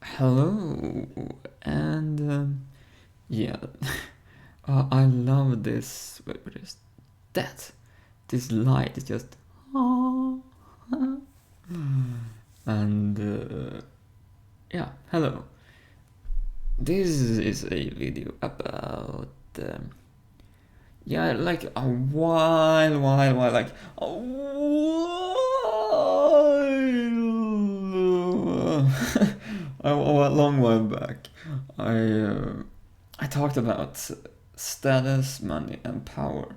Hello, and yeah, I love this. What is that? This light is just. And yeah, hello. This is a video about yeah, like a while, like a while, a long while back. I uh, I talked about status, money, and power,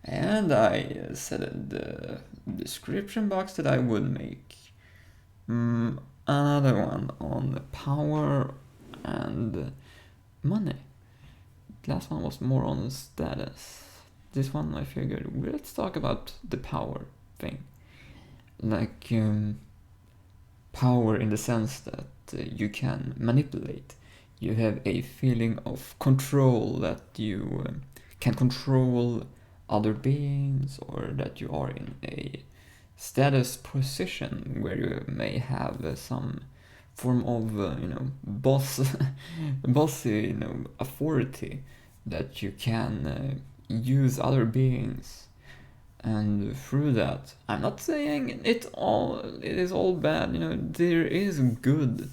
and I said in the description box that I would make another one on power and money. The last one was more on status. This one I figured let's talk about the power thing, like power in the sense that you can manipulate. You have a feeling of control that you can control other beings, or that you are in a status position where you may have some form of boss bossy authority that you can use other beings. And through that, I'm not saying it is all bad, there is good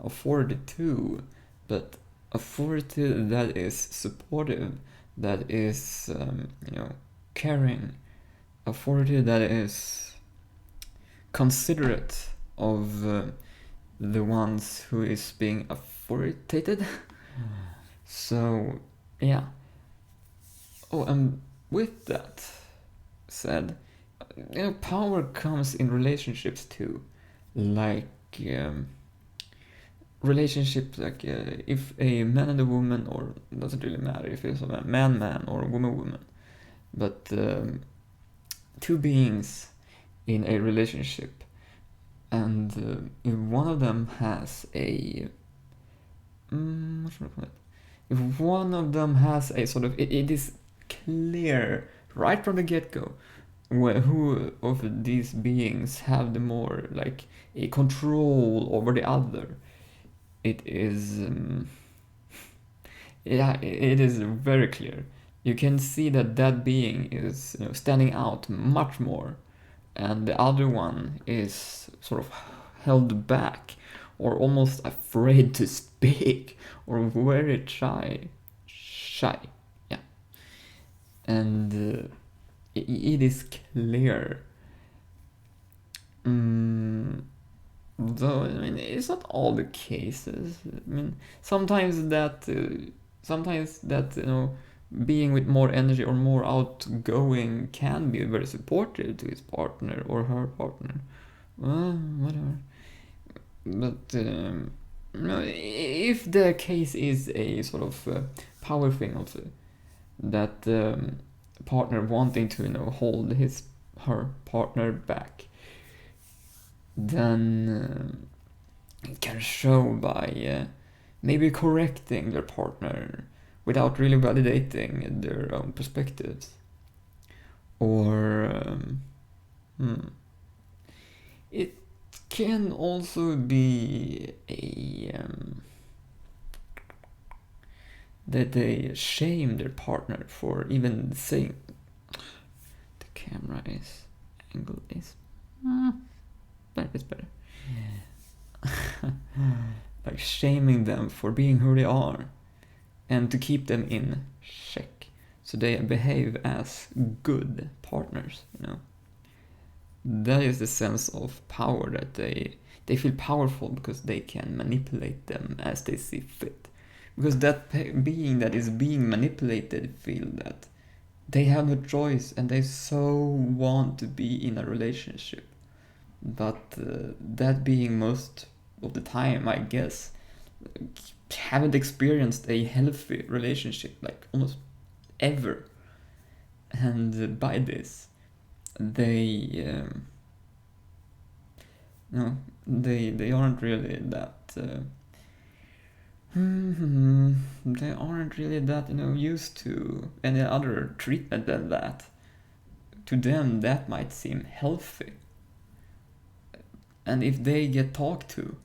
authority too, but authority that is supportive, that is caring, authority that is considerate of the ones who is being authoritated. So yeah. Oh, and with that said, power comes in relationships too, like relationships like if a man and a woman, or doesn't really matter if it's a man or a woman, but two beings in a relationship, and if one of them has a what should I call it? If one of them has a sort of it is clear right from the get-go who of these beings have the more like a control over the other. It is yeah, it is very clear. You can see that that being is standing out much more, and the other one is sort of held back, or almost afraid to speak, or very shy. Yeah, and it is clear. Though I mean, it's not all the cases. I mean, sometimes that being with more energy or more outgoing can be very supportive to his partner or her partner. Well, whatever. But if the case is a sort of power thing, also that partner wanting to hold his her partner back, then it can show by maybe correcting their partner without really validating their own perspectives, or it can also be that they shame their partner for even saying the camera is angle is that is better. Like shaming them for being who they are, and to keep them in check, so they behave as good partners. That is the sense of power, that they feel powerful because they can manipulate them as they see fit. Because that being that is being manipulated feel that they have no choice, and they so want to be in a relationship, but that being most of the time, I guess, haven't experienced a healthy relationship, like almost ever. And by this, they no, they aren't really that they aren't really that used to any other treatment than that. To them, that might seem healthy, and if they get talked to,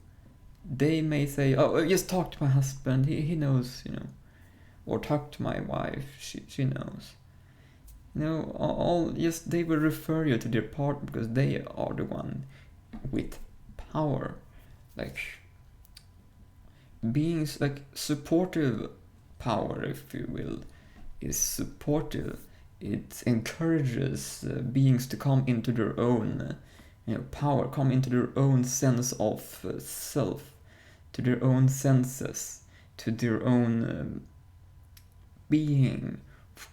they may say, oh, just talk to my husband, he knows, or talk to my wife, she knows. All just they will refer you to their partner because they are the one with power. Like, beings like supportive power, if you will, is supportive. It encourages beings to come into their own power, come into their own sense of self, to their own senses, to their own being,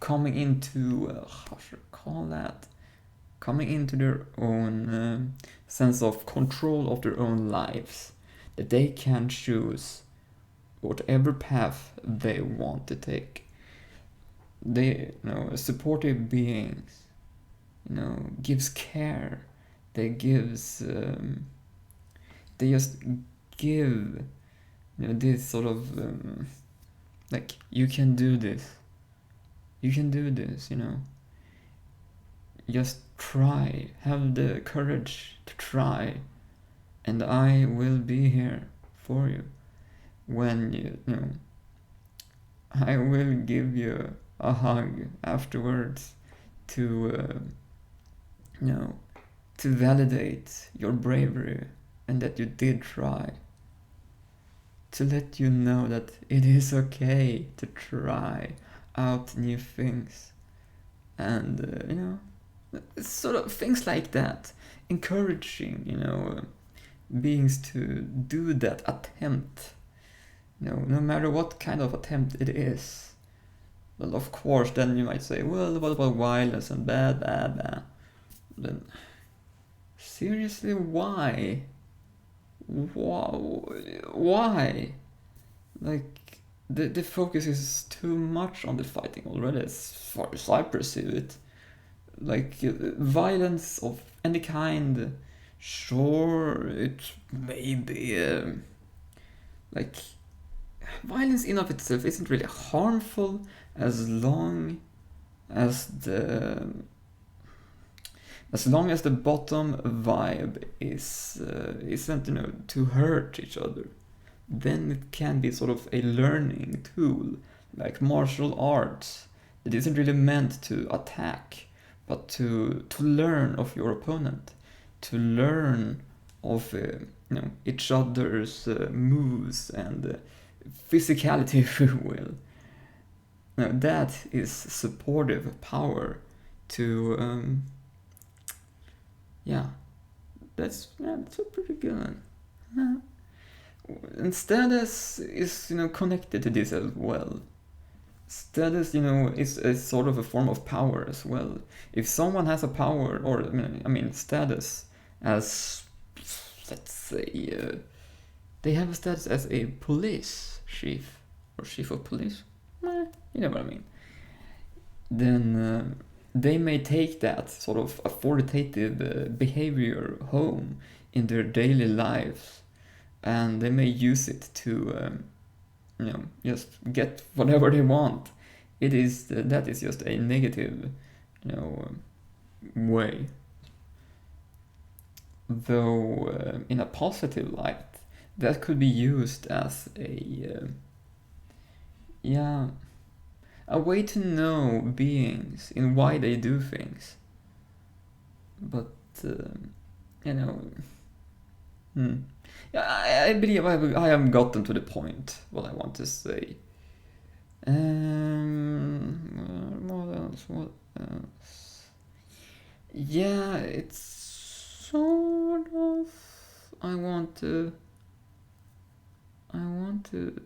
coming into how should I call that? Coming into their own sense of control of their own lives, that they can choose whatever path they want to take. They, supportive beings, gives care. They gives, they just give, this sort of, like, you can do this. You can do this, Just try. Have the courage to try. And I will be here for you. When I will give you a hug afterwards to, to validate your bravery and that you did try. To let you know that it is okay to try out new things. And, sort of things like that. Encouraging, beings to do that attempt. No matter what kind of attempt it is. Well, of course, then you might say, well, what about violence and bad. Then, seriously, why? Why? Like, the focus is too much on the fighting already, as far as I perceive it. Like, violence of any kind, sure, it may be, like, violence in of itself isn't really harmful as long as the bottom vibe isn't to hurt each other. Then it can be sort of a learning tool, like martial arts. It isn't really meant to attack, but to learn of your opponent, to learn of each other's moves and physicality, if you will. Now that is supportive power to that's a pretty good one. And status is connected to this as well. Status is a sort of a form of power as well. If someone has a power, or status, as, let's say, they have a status as a police chief or chief of police, you know what I mean, then they may take that sort of authoritative behavior home in their daily lives, and they may use it to just get whatever they want. That is just a negative way. Though in a positive light, that could be used as a way to know beings in why they do things. But I believe I have gotten to the point what I want to say. What else? Yeah, it's sort of, I want to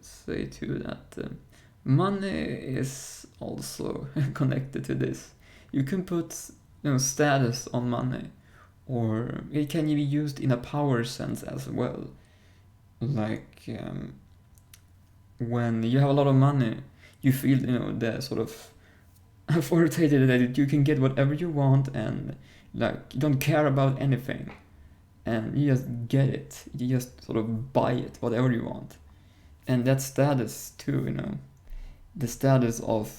say too that money is also connected to this. You can put status on money, or it can be used in a power sense as well. Like, when you have a lot of money, you feel the sort of authoritative that you can get whatever you want, and like you don't care about anything, and you just get it. You just sort of buy it, whatever you want, and that status too. The status of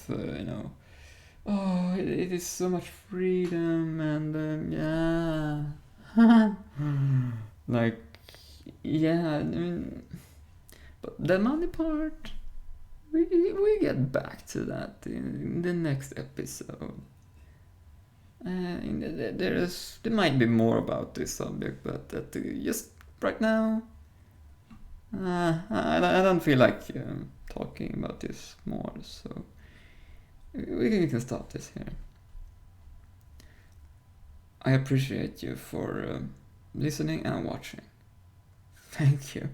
oh, it is so much freedom, and like, Yeah, I mean, but the money part, we get back to that in the next episode. There might be more about this subject, but just right now, I don't feel like talking about this more. So we can stop this here. I appreciate you for listening and watching. Thank you.